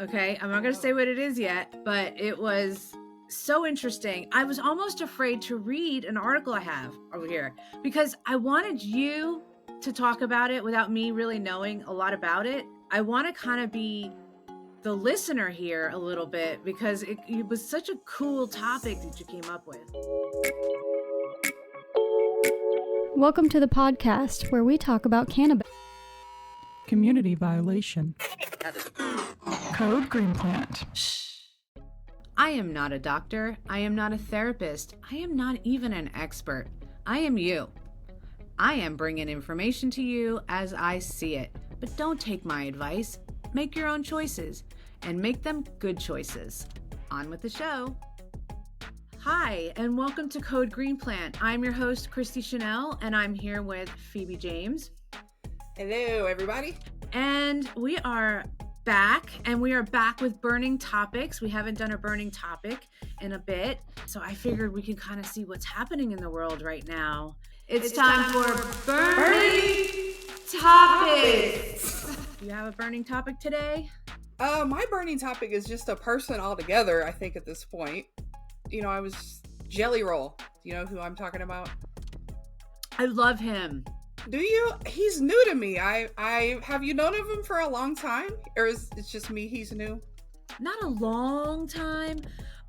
Okay, I'm not going to say what it is yet, but it was so interesting. I was almost afraid to read an article I have over here because I wanted you to talk about it without me really knowing a lot about it. I want to kind of be the listener here a little bit because it was such a cool topic that you came up with. Welcome to the podcast where we talk about cannabis. Community violation. Code Green Plant. I am not a doctor. I am not a therapist. I am not even an expert. I am you. I am bringing information to you as I see it. But don't take my advice. Make your own choices and make them good choices. On with the show. Hi, and welcome to Code Green Plant. I'm your host, Christy Chanel, and I'm here with Phoebe James. Hello, everybody. And we are back, with burning topics. We haven't done a burning topic in a bit, so I figured we can kind of see what's happening in the world right now. It's time for burning topics. Do you have a burning topic today? My burning topic is just a person altogether, I think, at this point. You know, I was Jelly Roll. You know who I'm talking about? I love him. Do you? He's new to me. I have you known of him for a long time? Or is it just me he's new? Not a long time,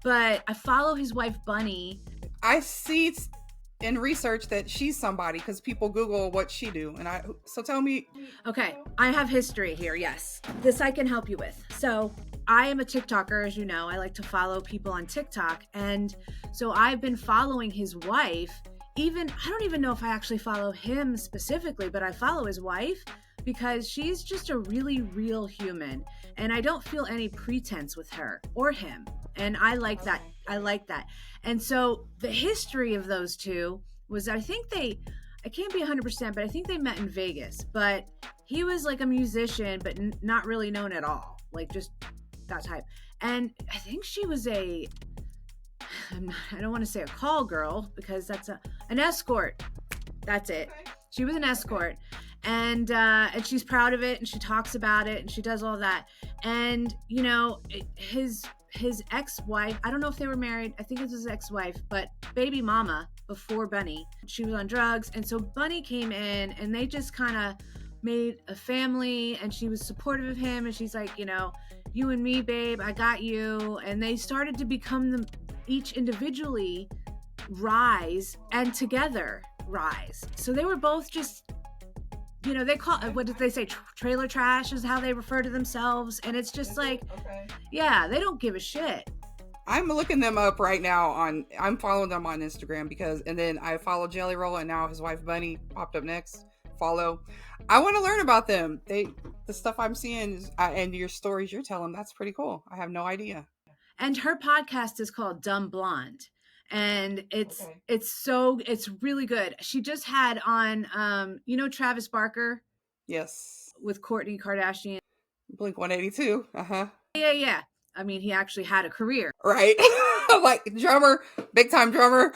but I follow his wife, Bunny. I see in research that she's somebody because people Google what she do. So tell me. Okay, I have history here, yes. This I can help you with. So I am a TikToker, as you know. I like to follow people on TikTok. And so I've been following his wife. I don't even know if I actually follow him specifically, but I follow his wife because she's just a really real human. And I don't feel any pretense with her or him. And I like that. And so the history of those two was, I can't be 100%, but I think they met in Vegas. But he was like a musician, but not really known at all. Like just that type. And I think she was I don't want to say a call girl because that's an escort. That's it. She was an escort, and she's proud of it, and she talks about it, and she does all that. And you know, his ex-wife, I don't know if they were married. I think it was his ex-wife, but baby mama before Bunny, she was on drugs, and so Bunny came in, and they just kind of made a family, and she was supportive of him, and she's like, you know, you and me, babe, I got you. And they started to become each individually rise and together rise. So they were both just, you know, they call what did they say? Trailer trash is how they refer to themselves. And it's just like, yeah, they don't give a shit. I'm looking them up right now I'm following them on Instagram and then I follow Jelly Roll, and now his wife Bunny popped up next. Follow. I want to learn about them. The stuff I'm seeing and your stories you're telling, that's pretty cool. I have no idea. And her podcast is called Dumb Blonde. And it's really good. She just had on, you know, Travis Barker? Yes. With Kourtney Kardashian. Blink 182. Uh-huh. Yeah. I mean, he actually had a career. Right. Like drummer, big time drummer.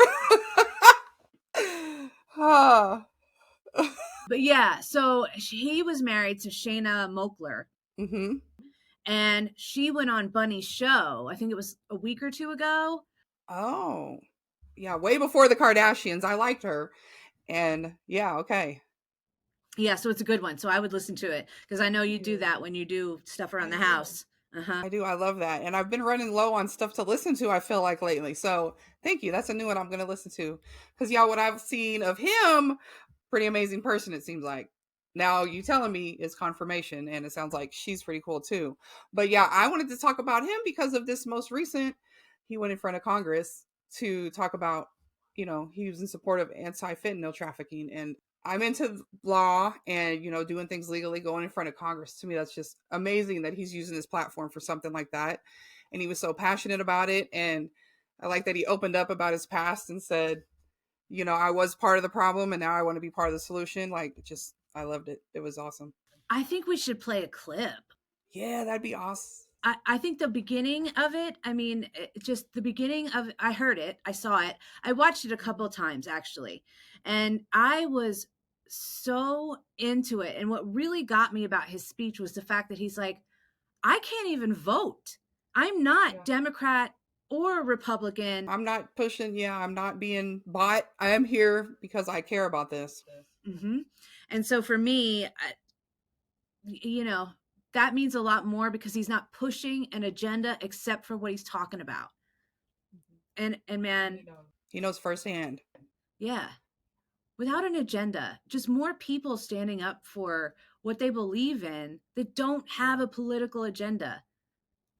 But yeah, so he was married to Shayna Moakler. Mm-hmm. And she went on Bunny's show. I think it was a week or two ago. Oh, yeah. Way before the Kardashians. I liked her. And yeah, okay. Yeah, so it's a good one. So I would listen to it because I know you do that when you do stuff around the house. Uh-huh. I do. I love that. And I've been running low on stuff to listen to, I feel like, lately. So thank you. That's a new one I'm going to listen to. Because, yeah, what I've seen of him, pretty amazing person, it seems like. Now you telling me is confirmation, and it sounds like she's pretty cool too. But yeah, I wanted to talk about him because of this most recent, he went in front of Congress to talk about, you know, he was in support of anti-fentanyl trafficking. And I'm into law and, you know, doing things legally, going in front of Congress. To me, that's just amazing that he's using his platform for something like that. And he was so passionate about it. And I like that he opened up about his past and said, you know, I was part of the problem and now I want to be part of the solution. Like, just, I loved it. It was awesome. I think we should play a clip. Yeah, that'd be awesome. I think the beginning of it, I mean, just the beginning of, I heard it, I saw it, I watched it a couple of times actually. And I was so into it. And what really got me about his speech was the fact that he's like, I can't even vote. I'm not Democrat or Republican. I'm not pushing. I'm not being bought. I am here because I care about this. Mm-hmm. And so for me, that means a lot more because he's not pushing an agenda except for what he's talking about. And man, He knows firsthand. yeah, without an agenda, just more people standing up for what they believe in that don't have a political agenda.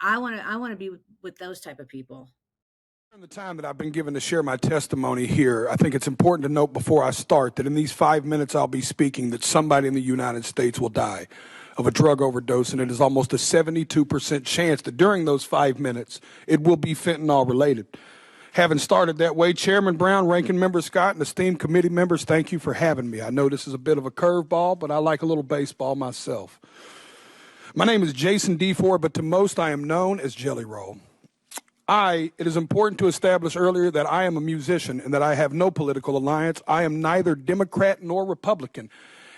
I want to be with those type of people. In the time that I've been given to share my testimony here, I think it's important to note before I start that in these 5 minutes I'll be speaking that somebody in the United States will die of a drug overdose, and it is almost a 72% chance that during those 5 minutes it will be fentanyl related. Having started that way, Chairman Brown, Ranking Member Scott, and esteemed committee members, thank you for having me. I know this is a bit of a curveball, but I like a little baseball myself. My name is Jason D. Ford, but to most I am known as Jelly Roll. It is important to establish earlier that I am a musician and that I have no political alliance. I am neither Democrat nor Republican.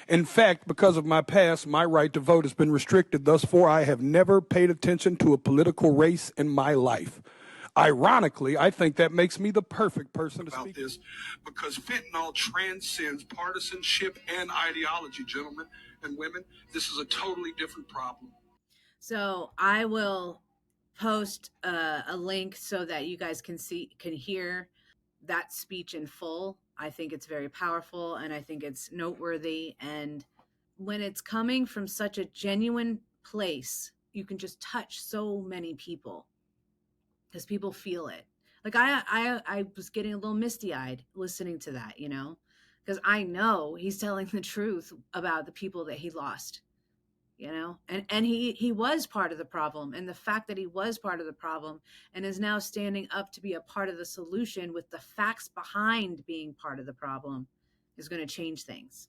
In fact, because of my past, my right to vote has been restricted. Thus far, I have never paid attention to a political race in my life. Ironically, I think that makes me the perfect person to speak about this because fentanyl transcends partisanship and ideology, gentlemen and women. This is a totally different problem. So I will post a link so that you guys can hear that speech in full. I think it's very powerful and I think it's noteworthy. And when it's coming from such a genuine place, you can just touch so many people because people feel it. Like I was getting a little misty-eyed listening to that, because I know he's telling the truth about the people that he lost. And he was part of the problem, and the fact that he was part of the problem and is now standing up to be a part of the solution with the facts behind being part of the problem is going to change things.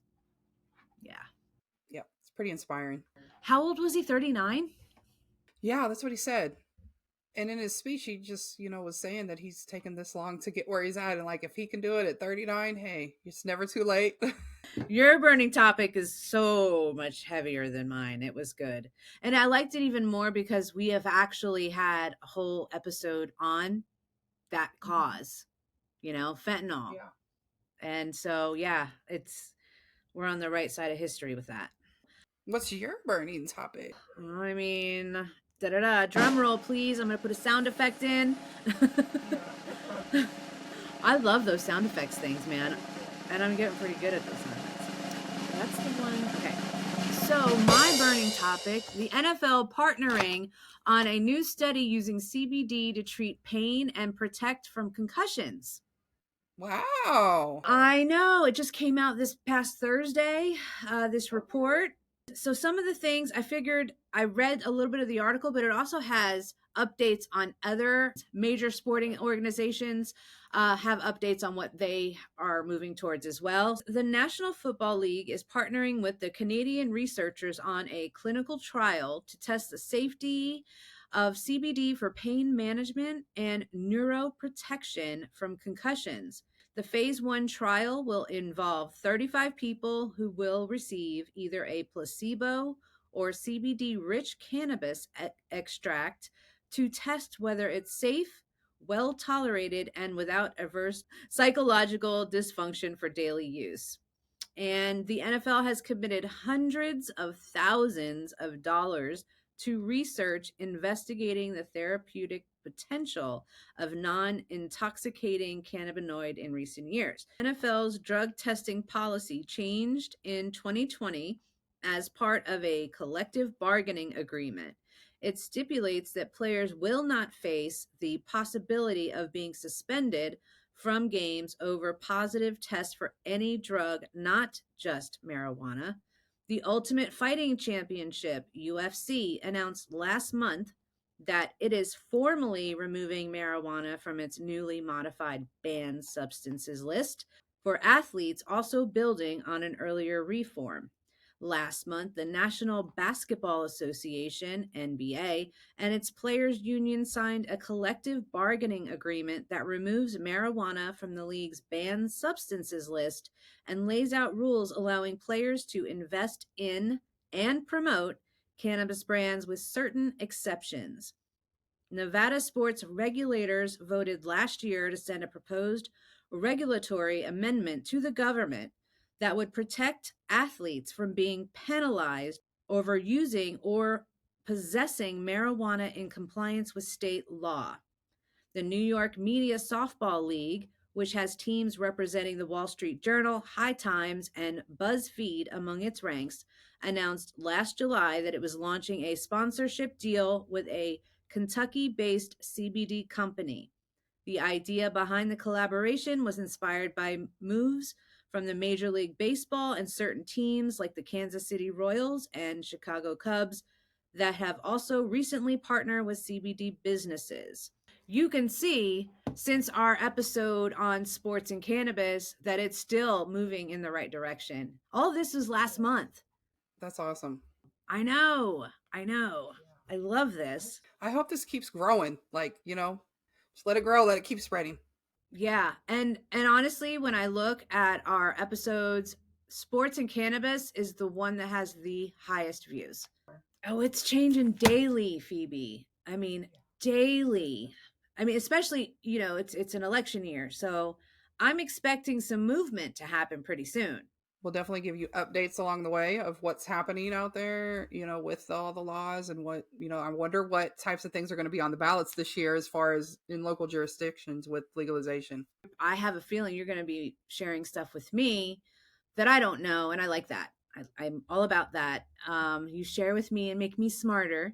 Yeah, it's pretty inspiring. How old was he? 39? Yeah, that's what he said. And in his speech, he just, was saying that he's taken this long to get where he's at. And like, if he can do it at 39, hey, it's never too late. Your burning topic is so much heavier than mine. It was good. And I liked it even more because we have actually had a whole episode on that cause, fentanyl. Yeah. And so, we're on the right side of history with that. What's your burning topic? I mean, drum roll, please. I'm going to put a sound effect in. I love those sound effects things, man. And I'm getting pretty good at those sound effects. That's the one. Okay. So my burning topic, the NFL partnering on a new study using CBD to treat pain and protect from concussions. Wow. I know. It just came out this past Thursday, this report. So some of the things I figured, I read a little bit of the article, but it also has updates on other major sporting organizations, have updates on what they are moving towards as well. The National Football League is partnering with the Canadian researchers on a clinical trial to test the safety of CBD for pain management and neuroprotection from concussions. The phase 1 trial will involve 35 people who will receive either a placebo or CBD-rich cannabis extract to test whether it's safe, well-tolerated, and without adverse psychological dysfunction for daily use. And the NFL has committed hundreds of thousands of dollars to research investigating the therapeutic potential of non-intoxicating cannabinoid in recent years. NFL's drug testing policy changed in 2020 as part of a collective bargaining agreement. It stipulates that players will not face the possibility of being suspended from games over positive tests for any drug, not just marijuana. The Ultimate Fighting Championship, UFC, announced last month that it is formally removing marijuana from its newly modified banned substances list for athletes, also building on an earlier reform. Last month, the National Basketball Association, NBA, and its players' union signed a collective bargaining agreement that removes marijuana from the league's banned substances list and lays out rules allowing players to invest in and promote cannabis brands with certain exceptions. Nevada sports regulators voted last year to send a proposed regulatory amendment to the government that would protect athletes from being penalized over using or possessing marijuana in compliance with state law. The New York Media Softball League, which has teams representing the Wall Street Journal, High Times, and BuzzFeed among its ranks, announced last July that it was launching a sponsorship deal with a Kentucky-based CBD company. The idea behind the collaboration was inspired by moves from the Major League Baseball and certain teams like the Kansas City Royals and Chicago Cubs that have also recently partnered with CBD businesses. You can see since our episode on sports and cannabis that it's still moving in the right direction. All this was last month. That's awesome. I know. I love this. I hope this keeps growing. Like, just let it grow, let it keep spreading. Yeah. And honestly, when I look at our episodes, sports and cannabis is the one that has the highest views. Oh, it's changing daily, Phoebe. I mean, daily. I mean, especially, it's an election year. So I'm expecting some movement to happen pretty soon. We'll definitely give you updates along the way of what's happening out there, with all the laws and what, I wonder what types of things are going to be on the ballots this year as far as in local jurisdictions with legalization. I have a feeling you're going to be sharing stuff with me that I don't know. And I like that. I'm all about that. You share with me and make me smarter.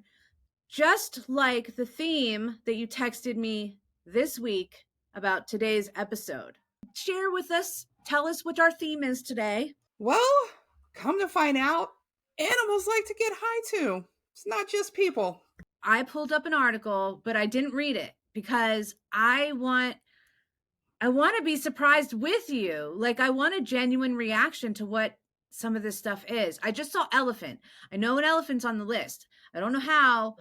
Just like the theme that you texted me this week about today's episode. Share with us. Tell us what our theme is today. Well, come to find out, animals like to get high too. It's not just people. I pulled up an article, but I didn't read it because I want to be surprised with you. Like, I want a genuine reaction to what some of this stuff is. I just saw elephant. I know an elephant's on the list. I don't know how.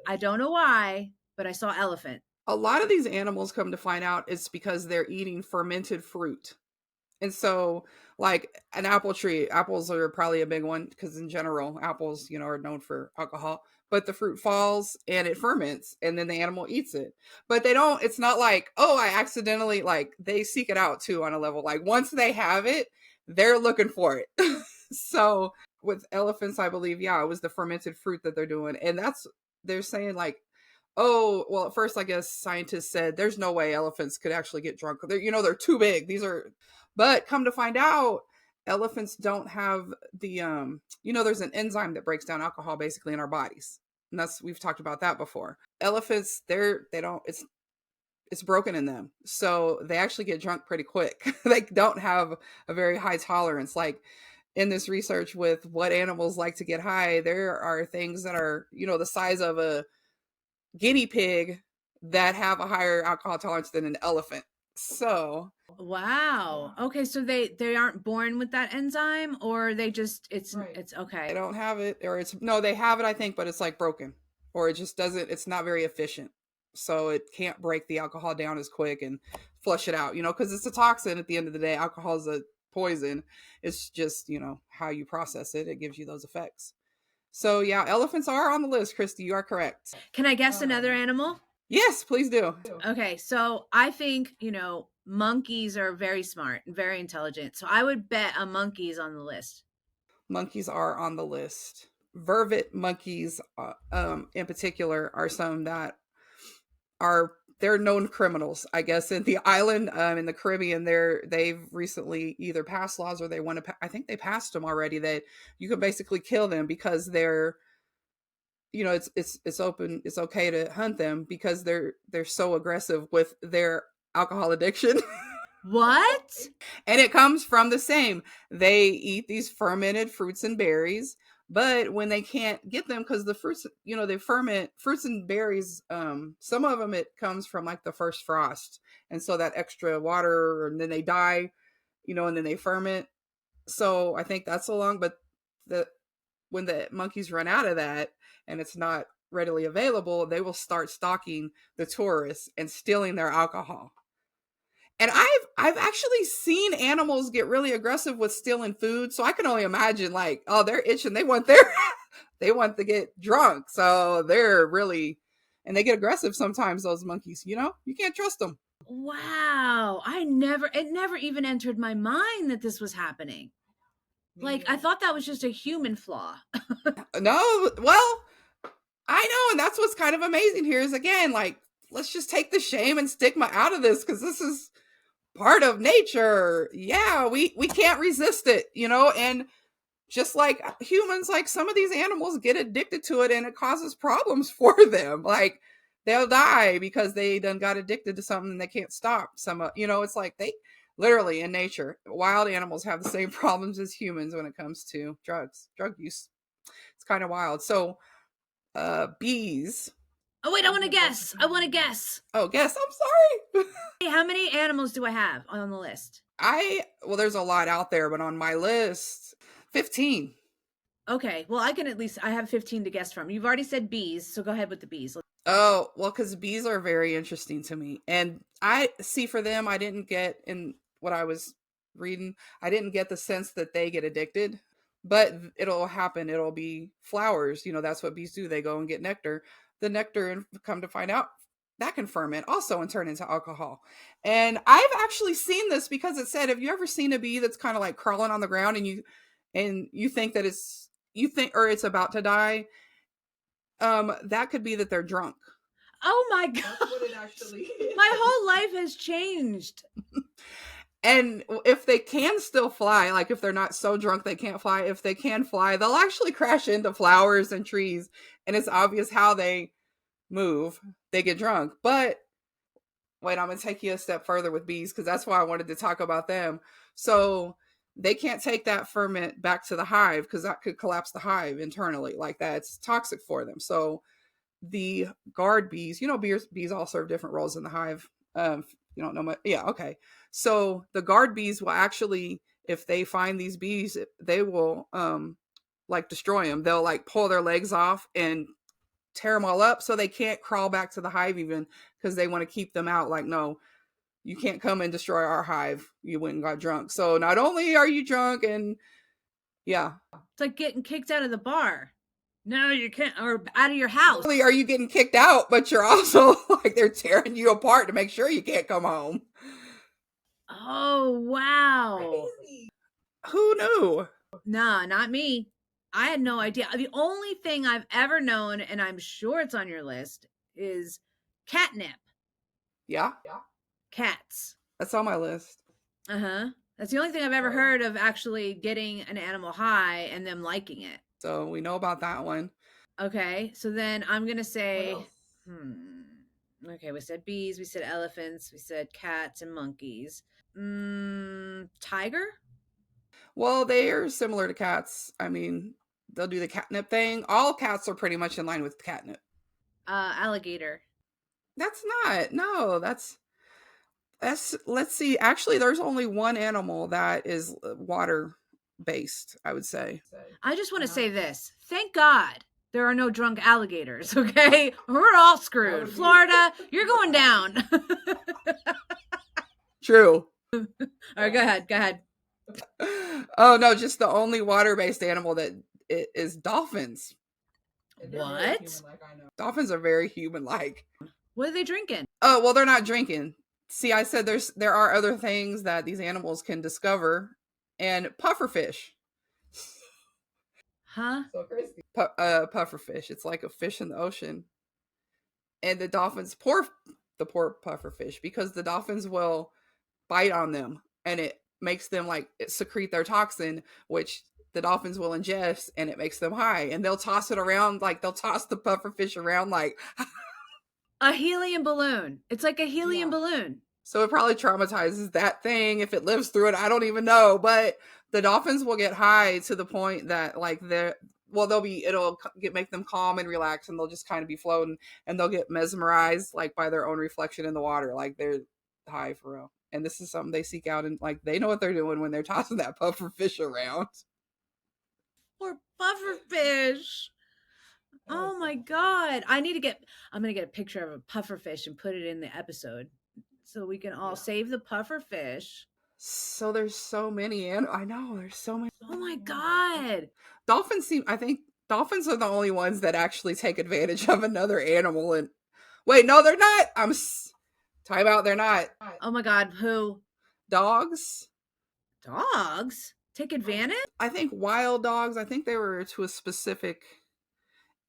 I don't know why, but I saw elephant. A lot of these animals, come to find out, it's because they're eating fermented fruit. And so, like an apple tree, apples are probably a big one because in general, apples, are known for alcohol, but the fruit falls and it ferments and then the animal eats it. But it's not like, oh, I accidentally, like, they seek it out too on a level. Like, once they have it, they're looking for it. So with elephants, I believe, it was the fermented fruit that they're doing. And they're saying like, oh, well, at first, I guess scientists said there's no way elephants could actually get drunk. They're too big. But come to find out, elephants don't have the, there's an enzyme that breaks down alcohol basically in our bodies. And we've talked about that before. Elephants, it's broken in them. So they actually get drunk pretty quick. They don't have a very high tolerance. Like in this research with what animals like to get high, there are things that are, the size of a guinea pig that have a higher alcohol tolerance than an elephant. So wow. Okay, so they aren't born with that enzyme, or they just it's okay. They don't have it, or they have it, I think, but it's like broken, or it just doesn't. It's not very efficient, so it can't break the alcohol down as quick and flush it out. Because it's a toxin. At the end of the day, alcohol is a poison. It's just how you process it. It gives you those effects. So yeah, elephants are on the list, Christy. You are correct. Can I guess another animal? Yes, please do. Okay, so I think, monkeys are very smart and very intelligent. So I would bet a monkey is on the list. Monkeys are on the list. Vervet monkeys, in particular, are some that they're known criminals, I guess, in the island, in the Caribbean. They've recently either passed laws or they want to. I think they passed them already that you can basically kill them because they're, it's open. It's okay to hunt them because they're so aggressive with their alcohol addiction. What? And it comes from the same. They eat these fermented fruits and berries. But when they can't get them, because the fruits, they ferment fruits and berries. Some of them, it comes from like the first frost. And so that extra water, and then they die, and then they ferment. So I think that's so long. But when the monkeys run out of that and it's not readily available, they will start stalking the tourists and stealing their alcohol. And I've actually seen animals get really aggressive with stealing food. So I can only imagine, like, oh, they're itching. They want They want to get drunk. So they're really, and they get aggressive sometimes, those monkeys, you know, you can't trust them. Wow. It never even entered my mind that this was happening. Like, I thought that was just a human flaw. No, well, I know. And that's what's kind of amazing here is, again, like, let's just take the shame and stigma out of this, because this is part of nature. Yeah, we can't resist it, you know, and just like humans, like some of these animals get addicted to it and it causes problems for them. Like they'll die because they done got addicted to something they can't stop. You know, it's like they literally in nature, wild animals have the same problems as humans when it comes to drug use. It's kind of wild. So, bees. Oh, wait, I want to guess. Oh, guess. I'm sorry. Hey, how many animals do I have on the list? Well, there's a lot out there, but on my list, 15. Okay, well, I have 15 to guess from. You've already said bees, so go ahead with the bees. Oh, well, because bees are very interesting to me. And I see for them, I didn't get in what I was reading, I didn't get the sense that they get addicted, but it'll happen. It'll be flowers. You know, that's what bees do. They go and get nectar. The nectar, and come to find out, that can ferment also and turn into alcohol. And I've actually seen this because it said, have you ever seen a bee that's kind of like crawling on the ground and you think that it's about to die? That could be that they're drunk. Oh my God. That's what it actually is. My whole life has changed. And if they can still fly, like if they're not so drunk they can't fly, if they can fly, they'll actually crash into flowers and trees. And it's obvious how they move. They get drunk. But wait, I'm going to take you a step further with bees, because that's why I wanted to talk about them. So they can't take that ferment back to the hive, because that could collapse the hive internally. Like that's toxic for them. So the guard bees, you know, bees all serve different roles in the hive. You don't know much. Yeah. Okay. So the guard bees will actually, if they find these bees, they will like destroy them. They'll like pull their legs off and tear them all up, so they can't crawl back to the hive, even because they want to keep them out. Like, no, you can't come and destroy our hive. You went and got drunk. So not only are you drunk, and yeah, it's like getting kicked out of the bar. No, you can't, or out of your house. Not only are you getting kicked out, but you're also like, they're tearing you apart to make sure you can't come home. Oh, wow. Crazy. Who knew? Nah, not me. I had no idea. The only thing I've ever known, and I'm sure it's on your list, is catnip. Yeah. Cats. That's on my list. Uh-huh. That's the only thing I've ever heard of actually getting an animal high and them liking it. So we know about that one. Okay. So then I'm going to say, okay, we said bees, we said elephants, we said cats and monkeys. Tiger? Well, they are similar to cats. I mean, they'll do the catnip thing. All cats are pretty much in line with catnip. Alligator. That's not. No, that's let's see. Actually, there's only one animal that is water based, I would say. I just want to say this. Thank God there are no drunk alligators, okay? We're all screwed. Florida, you're going down. True. All right, go ahead. Oh, no, just the only water-based animal that is dolphins. What? Dolphins are very human-like. What are they drinking? Oh, well, they're not drinking. See, I said there are other things that these animals can discover. And pufferfish. Huh? So crazy. Pufferfish. It's like a fish in the ocean. And the dolphins, the poor pufferfish, because the dolphins will bite on them and it makes them like secrete their toxin, which the dolphins will ingest, and it makes them high. And they'll toss it around, like they'll toss the pufferfish around like a helium balloon. It's like a helium balloon. So it probably traumatizes that thing if it lives through it. I don't even know. But the dolphins will get high to the point that like it'll make them calm and relax, and they'll just kind of be floating, and they'll get mesmerized like by their own reflection in the water. Like they're high for real. And this is something they seek out, and like they know what they're doing when they're tossing that pufferfish around. Poor pufferfish. Oh my God. I'm going to get a picture of a pufferfish and put it in the episode so we can all save the pufferfish. So there's so many, and I know there's so many. Oh my God. Dolphins seem, I think Dolphins are the only ones that actually take advantage of another animal. And wait, no, they're not. Time out. They're not. Oh my God, who? Dogs. Dogs take advantage? I think wild dogs. I think they were to a specific,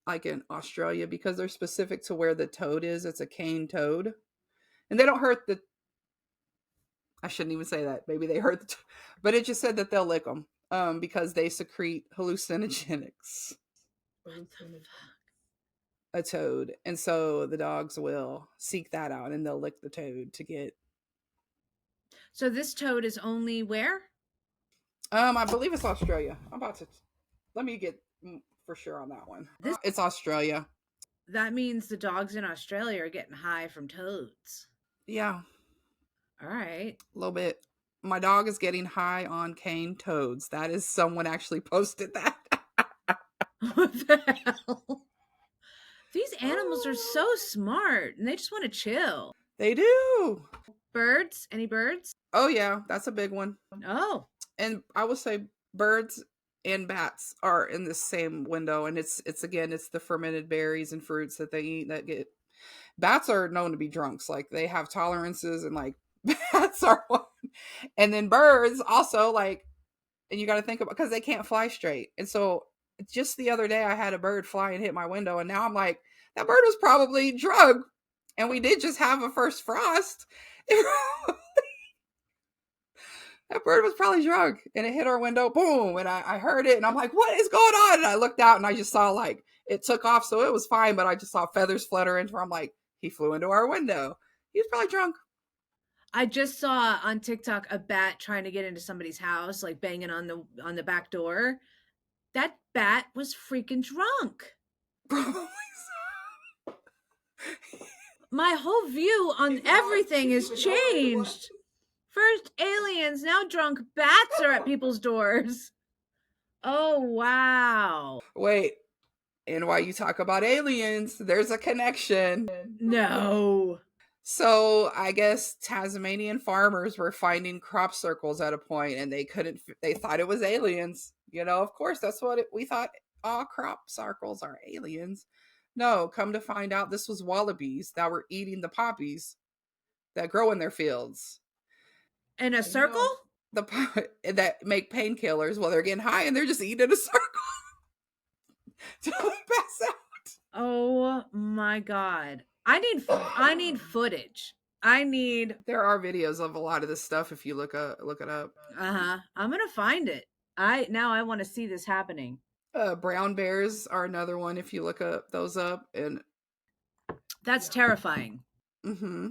like in Australia, because they're specific to where the toad is. It's a cane toad, and they don't hurt the. I shouldn't even say that. Maybe they hurt but it just said that they'll lick them because they secrete hallucinogenics. A toad, and so the dogs will seek that out and they'll lick the toad to get. So this toad is only where? I believe it's Australia. I'm about to let me get for sure on that one. It's Australia. That means the dogs in Australia are getting high from toads. Yeah. All right. A little bit. My dog is getting high on cane toads. That is, someone actually posted that. What the hell? These animals are so smart and they just want to chill. They do. Birds? Any birds? Oh yeah, that's a big one. Oh. And I would say birds and bats are in the same window, and it's the fermented berries and fruits that they eat that get. Bats are known to be drunks. Like, they have tolerances, and like bats are one. And then birds also, like, and you got to think about, because they can't fly straight. And so just the other day I had a bird fly and hit my window, and now I'm like, that bird was probably drugged. And we did just have a first frost. That bird was probably drunk, and it hit our window, boom, and I heard it, and I'm like, what is going on? And I looked out, and I just saw, like, it took off, so it was fine, but I just saw feathers flutter into. I'm like, he flew into our window. He was probably drunk. I just saw on TikTok a bat trying to get into somebody's house, like banging on the back door. That bat was freaking drunk. Probably so. My whole view on everything has changed. First aliens, now drunk bats are at people's doors. Oh, wow. Wait, and while you talk about aliens, there's a connection. No. So I guess Tasmanian farmers were finding crop circles at a point, and they thought it was aliens. You know, of course, that's what we thought. All crop circles are aliens. No, come to find out, this was wallabies that were eating the poppies that grow in their fields. In a circle? That make painkillers while they're getting high, and they're just eating a circle to pass out. Oh my God. I need footage. There are videos of a lot of this stuff if you look it up. I'm gonna find it. I want to see this happening. Brown bears are another one if you look those up, and that's terrifying. Mm-hmm.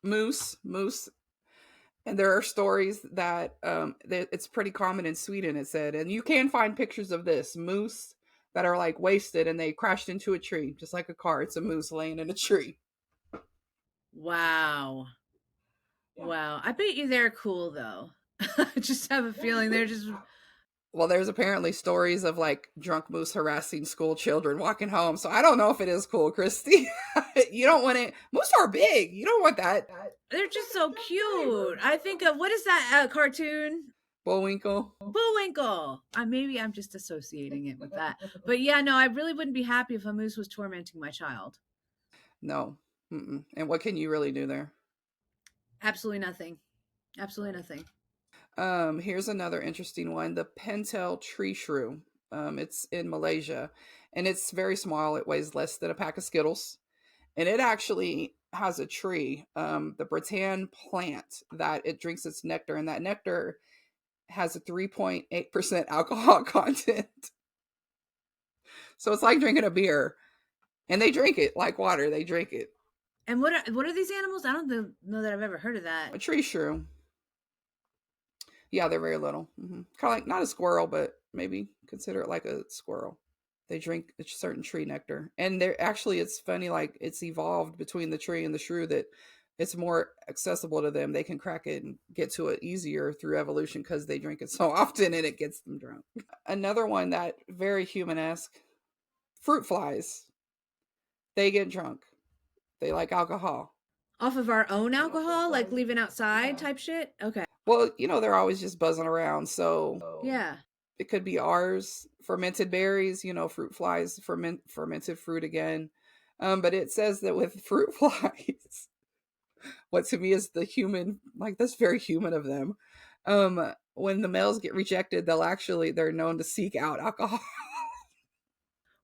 Moose. And there are stories that it's pretty common in Sweden, it said. And you can find pictures of this. Moose that are like wasted and they crashed into a tree, just like a car. It's a moose laying in a tree. Wow. Yeah. Wow. I bet you they're cool, though. I just have a feeling they're just... Well, there's apparently stories of like drunk moose harassing school children walking home. So I don't know if it is cool, Christy. You don't want it. Moose are big. You don't want that. They're just so cute. I think of, what is that cartoon? Bullwinkle. Maybe I'm just associating it with that. But yeah, no, I really wouldn't be happy if a moose was tormenting my child. No. Mm-mm. And what can you really do there? Absolutely nothing. Here's another interesting one. The pentel tree shrew. It's in Malaysia, and it's very small. It weighs less than a pack of Skittles, and it actually has a tree, the Bratan plant, that it drinks its nectar, and that nectar has a 3.8% alcohol content. So it's like drinking a beer, and they drink it like water. They drink it. And what are these animals? I don't know that I've ever heard of that. A tree shrew. Yeah, they're very little. Mm-hmm. Kind of like, not a squirrel, but maybe consider it like a squirrel. They drink a certain tree nectar. And they're actually, it's funny, like it's evolved between the tree and the shrew that it's more accessible to them. They can crack it and get to it easier through evolution because they drink it so often and it gets them drunk. Another one that very human-esque, fruit flies. They get drunk. They like alcohol. Off of our own alcohol, like leaving outside type shit? Okay. Well, they're always just buzzing around, so... Yeah. It could be ours. Fermented berries, fruit flies, fermented fruit again. But it says that with fruit flies, what to me is the human, like that's very human of them. When the males get rejected, they're known to seek out alcohol.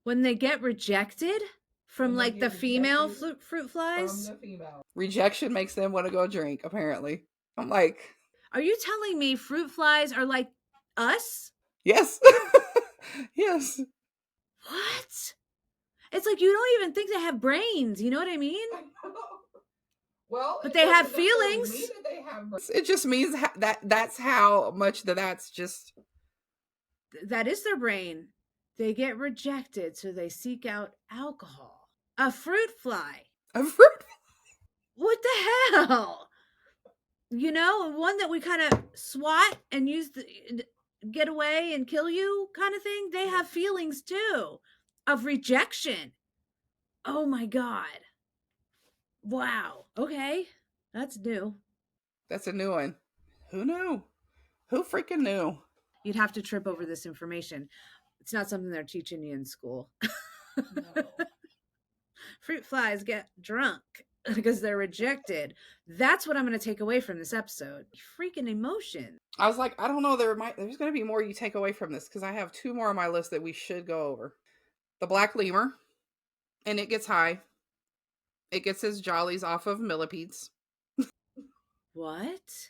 When they get rejected from like the female fruit flies? Rejection makes them want to go drink, apparently. I'm like, are you telling me fruit flies are like us? Yes. Yes. What? It's like you don't even think they have brains. You know what I mean? Well, but they have feelings. It just means that's how much that's just. That is their brain. They get rejected, so they seek out alcohol. A fruit fly. A fruit. What the hell? One that we kind of swat and use get away and kill you kind of thing. They have feelings too of rejection. Oh my God. Wow. Okay. That's new. That's a new one. Who knew? Who freaking knew? You'd have to trip over this information. It's not something they're teaching you in school. No. Fruit flies get drunk because they're rejected. That's what I'm going to take away from this episode. Freaking emotion. I was like, I don't know. There's going to be more you take away from this because I have 2 more on my list that we should go over. The black lemur, and it gets high. It gets its jollies off of millipedes. What?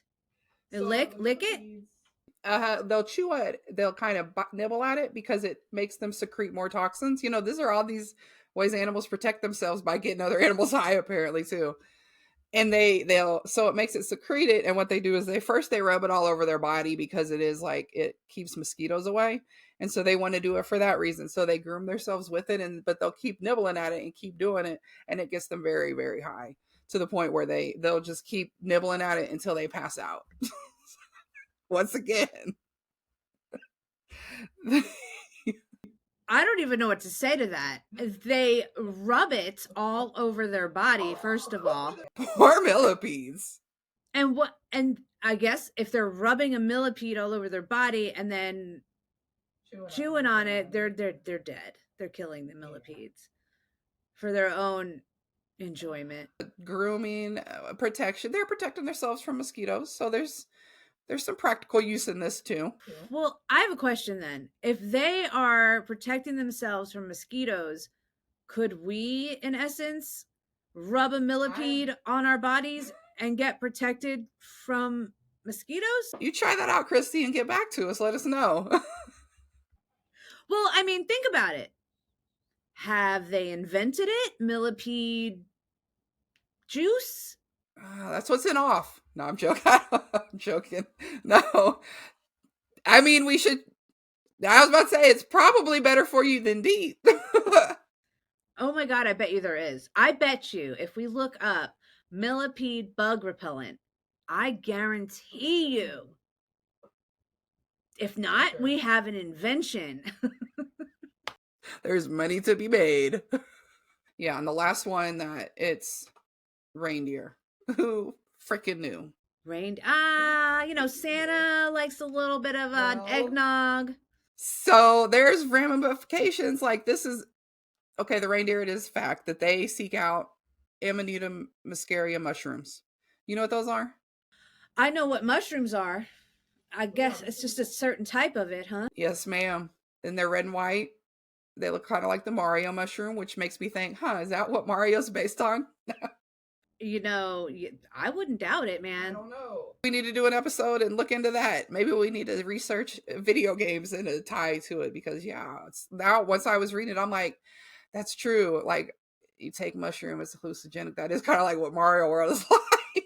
Lick it? They'll chew it. They'll kind of nibble at it because it makes them secrete more toxins. These are all these ways animals protect themselves by getting other animals high, apparently, too. And so it makes it secrete it. And what they do is they rub it all over their body because it keeps mosquitoes away. And so they want to do it for that reason. So they groom themselves with it, but they'll keep nibbling at it and keep doing it. And it gets them very, very high to the point where they'll just keep nibbling at it until they pass out. Once again. I don't even know what to say to that. They rub it all over their body, first of all. Poor millipedes. And I guess if they're rubbing a millipede all over their body and then chewing on it, they're dead. They're killing the millipedes for their own enjoyment. Grooming, protection. They're protecting themselves from mosquitoes. So there's some practical use in this too. Well, I have a question then. If they are protecting themselves from mosquitoes, could we, in essence, rub a millipede on our bodies and get protected from mosquitoes? You try that out, Christy, and get back to us. Let us know. Well, I mean, think about it. Have they invented it? Millipede juice? That's what's in off. No, I'm joking. I'm joking. No. I mean, we should. I was about to say it's probably better for you than DEET. Oh my God, I bet you there is. I bet you if we look up millipede bug repellent, I guarantee you. If not, we have an invention. There's money to be made. Yeah, and the last one it's reindeer. Who freaking knew? Santa likes a little bit of an eggnog. So there's ramifications. Like this is, okay, the reindeer, it is fact that they seek out Amanita muscaria mushrooms. You know what those are? I know what mushrooms are. I guess it's just a certain type of it, huh? Yes, ma'am. And they're red and white. They look kind of like the Mario mushroom, which makes me think, is that what Mario's based on? I wouldn't doubt it, man. I don't know. We need to do an episode and look into that. Maybe we need to research video games and a tie to it because, now once I was reading it, I'm like, that's true. Like, you take mushroom, it's hallucinogenic. That is kind of like what Mario World is like.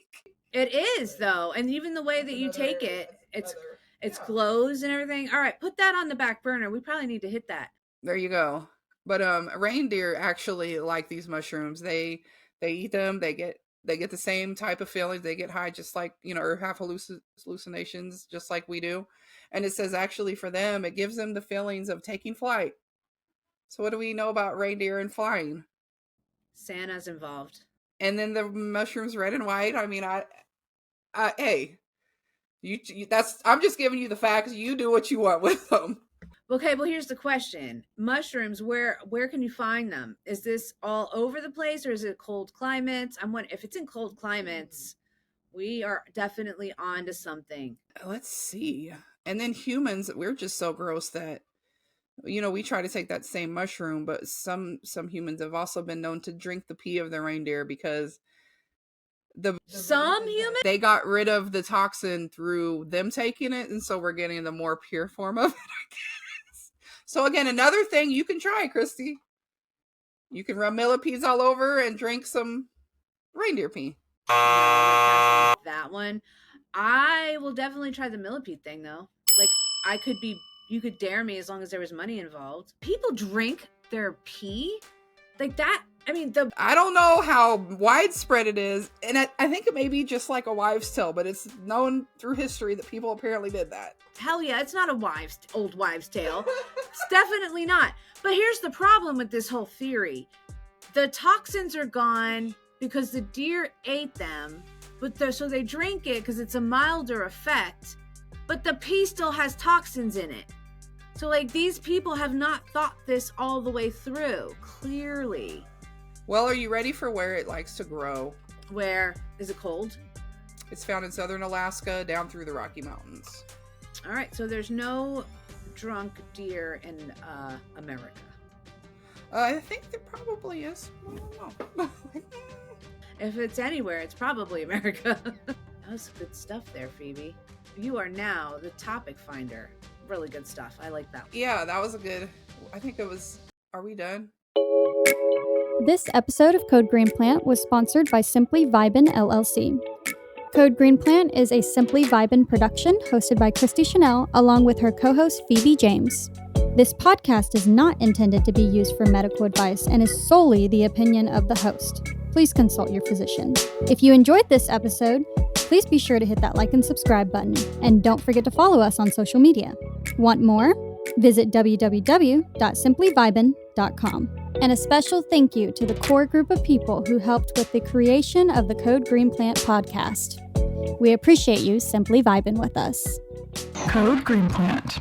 It is, though. And even the way that you take it, it's glows and everything. All right, put that on the back burner. We probably need to hit that. There you go. But reindeer actually like these mushrooms. They eat them. They get the same type of feelings. They get high just like, or have hallucinations just like we do. And it says actually for them, it gives them the feelings of taking flight. So what do we know about reindeer and flying? Santa's involved. And then the mushrooms red and white. I mean, hey, I'm just giving you the facts. You do what you want with them. Okay, well, here's the question. Mushrooms, where can you find them? Is this all over the place, or is it cold climates? I'm wondering if it's in cold climates, we are definitely on to something. Let's see. And then humans, we're just so gross that, we try to take that same mushroom, but some humans have also been known to drink the pee of the reindeer because Some humans? they got rid of the toxin through them taking it, and so we're getting the more pure form of it, I guess. So again, another thing you can try, Christy. You can rub millipedes all over and drink some reindeer pee. That one. I will definitely try the millipede thing, though. Like, you could dare me as long as there was money involved. People drink their pee? Like that? I mean, I don't know how widespread it is, and I think it may be just like a wives' tale, but it's known through history that people apparently did that. Hell yeah, it's not old wives' tale. It's definitely not. But here's the problem with this whole theory. The toxins are gone because the deer ate them, so they drink it because it's a milder effect, but the pee still has toxins in it. So, like, these people have not thought this all the way through, clearly. Well, are you ready for where it likes to grow? Where? Is it cold? It's found in southern Alaska down through the Rocky Mountains. All right, so there's no drunk deer in America. I think there probably is. I don't know. If it's anywhere, it's probably America. That was good stuff there, Phoebe. You are now the topic finder. Really good stuff. I like that. Yeah, that was a good... I think it was... Are we done? This episode of Code Green Plant was sponsored by Simply Vibin LLC. Code Green Plant is a Simply Vibin production hosted by Christy Chanel along with her co-host Phoebe James. This podcast is not intended to be used for medical advice and is solely the opinion of the host. Please consult your physician. If you enjoyed this episode, please be sure to hit that like and subscribe button, and don't forget to follow us on social media. Want more? Visit www.simplyvibin.com. And a special thank you to the core group of people who helped with the creation of the Code Green Plant podcast. We appreciate you simply vibing with us. Code Green Plant.